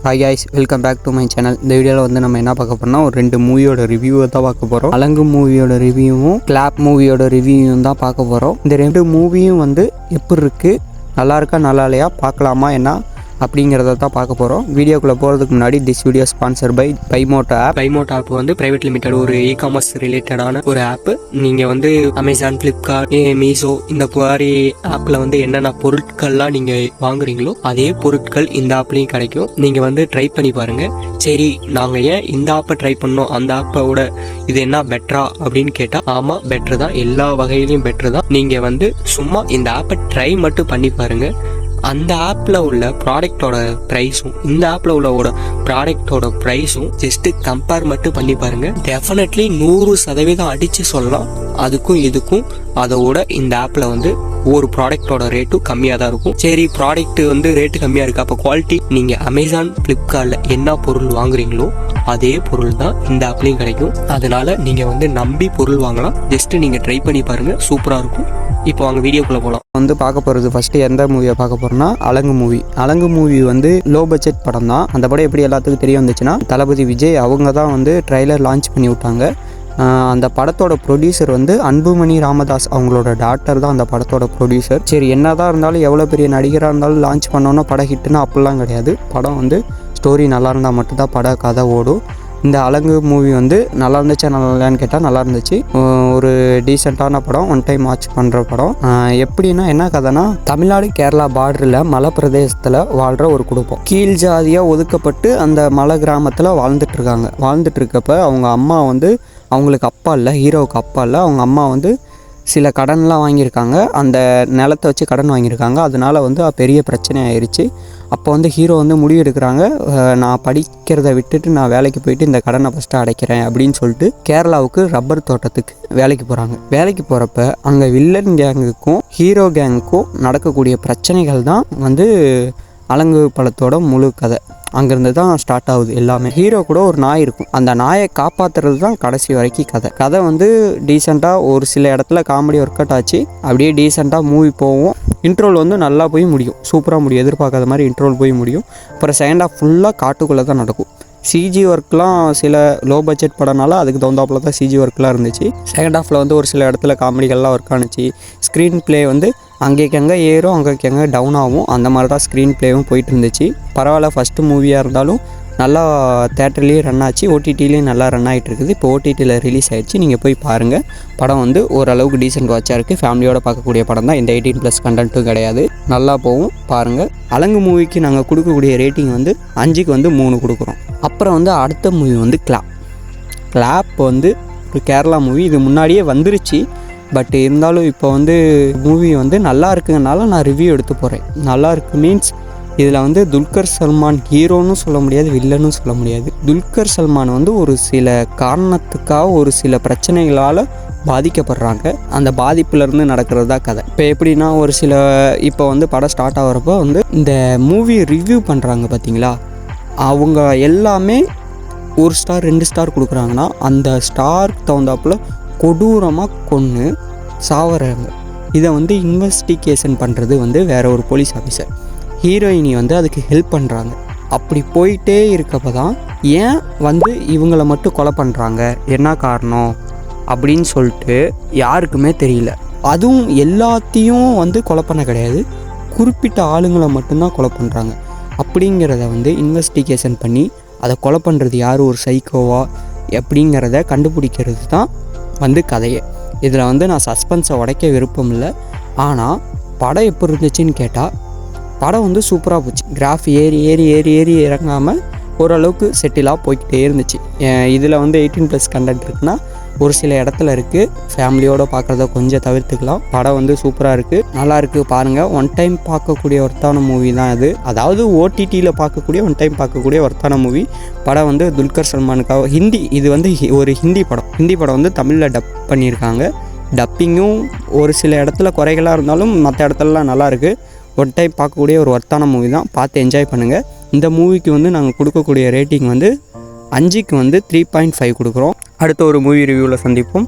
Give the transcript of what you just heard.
Hi guys, welcome back to my channel. இந்த வீடியோவில் வந்து நம்ம என்ன பார்க்க போறோம்னா ஒரு 2 மூவியோட ரிவ்யூவை தான் பார்க்க போகிறோம். அலங்கு மூவியோட ரிவ்யூவும் கிளாப் மூவியோட ரிவ்யூவும் தான் பார்க்க போகிறோம். இந்த 2 மூவியும் வந்து எப்படி இருக்குது, நல்லா இருக்கா நல்லா இல்லையா, பார்க்கலாமா என்ன அப்படிங்கிறத தான் பார்க்க போகிறோம். வீடியோக்குள்ளே போகிறதுக்கு முன்னாடி திஸ் வீடியோ ஸ்பான்சர் பை பைமோட்டோ ஆப். பைமோட்டோ ஆப் வந்து பிரைவேட் லிமிடெட் ஒரு இ-காமர்ஸ் ரிலேட்டடான ஒரு ஆப். நீங்கள் வந்து அமேசான், ஃப்ளிப்கார்ட், மீஷோ இந்த மாதிரி ஆப்பில் வந்து என்னென்ன பொருட்கள்லாம் நீங்கள் வாங்குறீங்களோ அதே பொருட்கள் இந்த ஆப்லேயும் கிடைக்கும். நீங்கள் வந்து ட்ரை பண்ணி பாருங்கள். சரி, நாங்கள் ஏன் இந்த ஆப்பை ட்ரை பண்ணோம், அந்த ஆப்போட இது என்ன பெட்டரா அப்படின்னு கேட்டால் ஆமாம், பெட்ரு தான். எல்லா வகையிலையும் பெட்ரு தான். நீங்கள் வந்து சும்மா இந்த ஆப்பை ட்ரை மட்டும் பண்ணி பாருங்கள். அந்த ஆப்பில் உள்ள ப்ராடக்டோட ப்ரைஸும் இந்த ஆப்பில் உள்ள ப்ராடக்டோட ப்ரைஸும் ஜஸ்ட்டு கம்பேர் மட்டும் பண்ணி பாருங்கள். டெஃபினெட்லி 100% அடித்து சொல்லலாம். அதுக்கும் இதுக்கும் அதோட இந்த ஆப்பில் வந்து ஒரு ப்ராடக்டோட ரேட்டும் கம்மியாக தான் இருக்கும். சரி, ப்ராடக்ட் வந்து ரேட்டு கம்மியாக இருக்குது, அப்போ குவாலிட்டி நீங்கள் அமேசான், ஃப்ளிப்கார்ட்டில் என்ன பொருள் வாங்குறீங்களோ அதே பொருள் தான் இந்த ஆப்லேயும் கிடைக்கும். அதனால நீங்கள் வந்து நம்பி பொருள் வாங்கலாம். ஜஸ்ட்டு நீங்கள் ட்ரை பண்ணி பாருங்கள், சூப்பராக இருக்கும். இப்போ அவங்க வீடியோக்குள்ளே போகலாம். வந்து பார்க்க போகிறது ஃபஸ்ட்டு எந்த மூவியை பார்க்க போகிறோம்னா அலங்கு மூவி. அலங்கு மூவி வந்து லோ பட்ஜெட் படம் தான். அந்த படம் எப்படி எல்லாத்துக்கும் தெரிய வந்துச்சுன்னா, தளபதி விஜய் அவங்க தான் வந்து ட்ரைலர் லான்ச் பண்ணி விட்டாங்க. அந்த படத்தோட ப்ரொடியூசர் வந்து அன்புமணி ராமதாஸ் அவங்களோட டாக்டர் தான் அந்த படத்தோட ப்ரொடியூசர். சரி, என்னதான் இருந்தாலும் எவ்வளோ பெரிய நடிகராக இருந்தாலும் லான்ச் பண்ணோன்னா படம் ஹிட்டுன்னா அப்படிலாம் கிடையாது. படம் வந்து ஸ்டோரி நல்லா இருந்தால் மட்டும்தான் பட கதை ஓடும். இந்த அலங்கு மூவி வந்து நல்லா இருந்துச்சா நல்லா இல்லையான்னு கேட்டால் நல்லா இருந்துச்சு. ஒரு டீசெண்டான படம், ஒன் டைம் வாட்ச் பண்ணுற படம். எப்படின்னா என்ன கதைனா, தமிழ்நாடு கேரளா பார்டரில் மலை பிரதேசத்தில் வாழ்கிற ஒரு குடும்பம் கீழ் ஜாதியாக ஒதுக்கப்பட்டு அந்த மலை கிராமத்தில் வாழ்ந்துட்டு இருக்கப்ப அவங்க அம்மா வந்து, அவங்களுக்கு அப்பா இல்லை, ஹீரோவுக்கு அப்பா இல்லை, அவங்க அம்மா வந்து சில கடன்லாம் வாங்கியிருக்காங்க. அந்த நிலத்தை வச்சு கடன் வாங்கியிருக்காங்க. அதனால வந்து பெரிய பிரச்சனை ஆயிடுச்சு. அப்போ வந்து ஹீரோ வந்து முடிவு எடுக்கிறாங்க, நான் படிக்கிறத விட்டுட்டு நான் வேலைக்கு போயிட்டு இந்த கடனை ஃபஸ்ட்டு அடைக்கிறேன் அப்படின்னு சொல்லிட்டு கேரளாவுக்கு ரப்பர் தோட்டத்துக்கு வேலைக்கு போகிறாங்க. வேலைக்கு போகிறப்ப அங்கே வில்லன் கேங்குக்கும் ஹீரோ கேங்குக்கும் நடக்கக்கூடிய பிரச்சனைகள் தான் வந்து அலங்கு படத்தோட முழு கதை. அங்கேருந்து தான் ஸ்டார்ட் ஆகுது எல்லாமே. ஹீரோ கூட ஒரு நாய் இருக்கும். அந்த நாயை காப்பாற்றுறது தான் கடைசி வரைக்கும் கதை வந்து டீசெண்டாக ஒரு சில இடத்துல காமெடி ஒர்க் அவுட் ஆச்சு. அப்படியே டீசெண்டாக மூவி போகும். இன்ட்ரோல் வந்து நல்லா போய் முடியும், சூப்பராக முடியும். எதிர்பார்க்காத மாதிரி இன்ட்ரோல் போய் முடியும். அப்புறம் செகண்ட் ஹாஃப் ஃபுல்லாக காட்டுக்குள்ளே தான் நடக்கும். சிஜி ஒர்க்லாம் சில லோ பட்ஜெட் படனால அதுக்கு தகுந்தாப்பில் தான் சிஜி ஒர்க்லாம் இருந்துச்சு. செகண்ட் ஹாஃபில் வந்து ஒரு சில இடத்துல காமெடிகள்லாம் ஒர்க் ஆனிச்சு. ஸ்க்ரீன் ப்ளே வந்து அங்கேக்கங்க ஏறும், அங்கேக்கங்க டவுன் ஆகும். அந்த மாதிரி தான் ஸ்க்ரீன் ப்ளேவும் போயிட்டு இருந்துச்சு. பரவாயில்ல, ஃபஸ்ட்டு மூவியாக இருந்தாலும் நல்லா தேட்டர்லேயும் ரன் ஆச்சு, ஓடிடிலையும் நல்லா ரன் ஆகிட்டு இருக்குது. இப்போ ஓடிடியில் ரிலீஸ் ஆகிடுச்சு, நீங்கள் போய் பாருங்கள். படம் வந்து ஓரளவுக்கு டீசென்ட் வாட்சாக இருக்குது. ஃபேமிலியோடு பார்க்கக்கூடிய படம் தான். இந்த 18+ கண்டென்ட்டும் கிடையாது. நல்லா போகும், பாருங்கள். அலங்கு மூவிக்கு நாங்கள் கொடுக்கக்கூடிய ரேட்டிங் வந்து 5க்கு வந்து 3 கொடுக்குறோம். அப்புறம் வந்து அடுத்த மூவி வந்து கிளாப் வந்து ஒரு கேரளா மூவி. இது முன்னாடியே வந்துருச்சு, பட் இருந்தாலும் இப்போ வந்து மூவி வந்து நல்லா இருக்குங்கனால நான் ரிவ்யூ எடுத்து போகிறேன். நல்லா இருக்குது மீன்ஸ் இதில் வந்து துல்கர் சல்மான் ஹீரோன்னு சொல்ல முடியாது, வில்லனும் சொல்ல முடியாது. துல்கர் சல்மான் வந்து ஒரு சில காரணத்துக்காக ஒரு சில பிரச்சனைகளால் பாதிக்கப்படுறாங்க. அந்த பாதிப்புலேருந்து நடக்கிறது தான் கதை. இப்போ எப்படின்னா, ஒரு சில இப்போ வந்து படம் ஸ்டார்ட் ஆகிறப்போ வந்து இந்த மூவி ரிவ்யூ பண்ணுறாங்க பார்த்தீங்களா, அவங்க எல்லாமே 1 ஸ்டார் 2 ஸ்டார் கொடுக்குறாங்கன்னா அந்த ஸ்டாருக்கு தகுந்தாப்பில் கொடூரமாக கொன்று சாவறாங்க. இதை வந்து இன்வெஸ்டிகேஷன் பண்ணுறது வந்து வேற ஒரு போலீஸ் ஆஃபீஸர். ஹீரோயினி வந்து அதுக்கு ஹெல்ப் பண்ணுறாங்க. அப்படி போயிட்டே இருக்கப்போ தான் ஏன் வந்து இவங்களை மட்டும் கொலை பண்ணுறாங்க, என்ன காரணம் அப்படின்னு சொல்லிட்டு யாருக்குமே தெரியல. அதுவும் எல்லாத்தையும் வந்து கொலை பண்ண கிடையாது, குறிப்பிட்ட ஆளுங்களை மட்டும்தான் கொலை பண்ணுறாங்க. அப்படிங்கிறத வந்து இன்வெஸ்டிகேஷன் பண்ணி அதை கொலை பண்ணுறது யார், ஒரு சைக்கோவா எப்படிங்கிறத கண்டுபிடிக்கிறது தான் வந்து கதையே. இதில் வந்து நான் சஸ்பென்ஸை உடைக்க விருப்பம் இல்லை. ஆனால் படம் எப்படி இருந்துச்சுன்னு கேட்டால், படம் வந்து சூப்பராக போச்சு. கிராஃப் ஏறி இறங்காமல் ஓரளவுக்கு செட்டிலாக போய்கிட்டே இருந்துச்சு. இதில் வந்து 18+ கண்டென்ட் இருக்குன்னா ஒரு சில இடத்துல இருக்குது. ஃபேமிலியோடு பார்க்குறத கொஞ்சம் தவிர்த்துக்கலாம். படம் வந்து சூப்பராக இருக்குது, நல்லா இருக்குது, பாருங்கள். ஒன் டைம் பார்க்கக்கூடிய ஒர்த்தான மூவி தான் இது. அதாவது ஓடிடியில் பார்க்கக்கூடிய ஒன் டைம் பார்க்கக்கூடிய ஒர்த்தான மூவி. படம் வந்து துல்கர் சல்மானுக்காக ஹிந்தி, இது வந்து ஒரு ஹிந்தி படம் வந்து தமிழில் டப் பண்ணியிருக்காங்க. டப்பிங்கும் ஒரு சில இடத்துல குறைகளாக இருந்தாலும் மற்ற இடத்துலலாம் நல்லாயிருக்கு. ஒன் டைம் பார்க்கக்கூடிய ஒரு ஒர்த்தான மூவி தான், பார்த்து என்ஜாய் பண்ணுங்கள். இந்த மூவிக்கு வந்து நாங்கள் கொடுக்கக்கூடிய ரேட்டிங் வந்து 5க்கு வந்து 3.5 கொடுக்குறோம். அடுத்த ஒரு மூவி ரிவ்யூவில் சந்திப்போம்.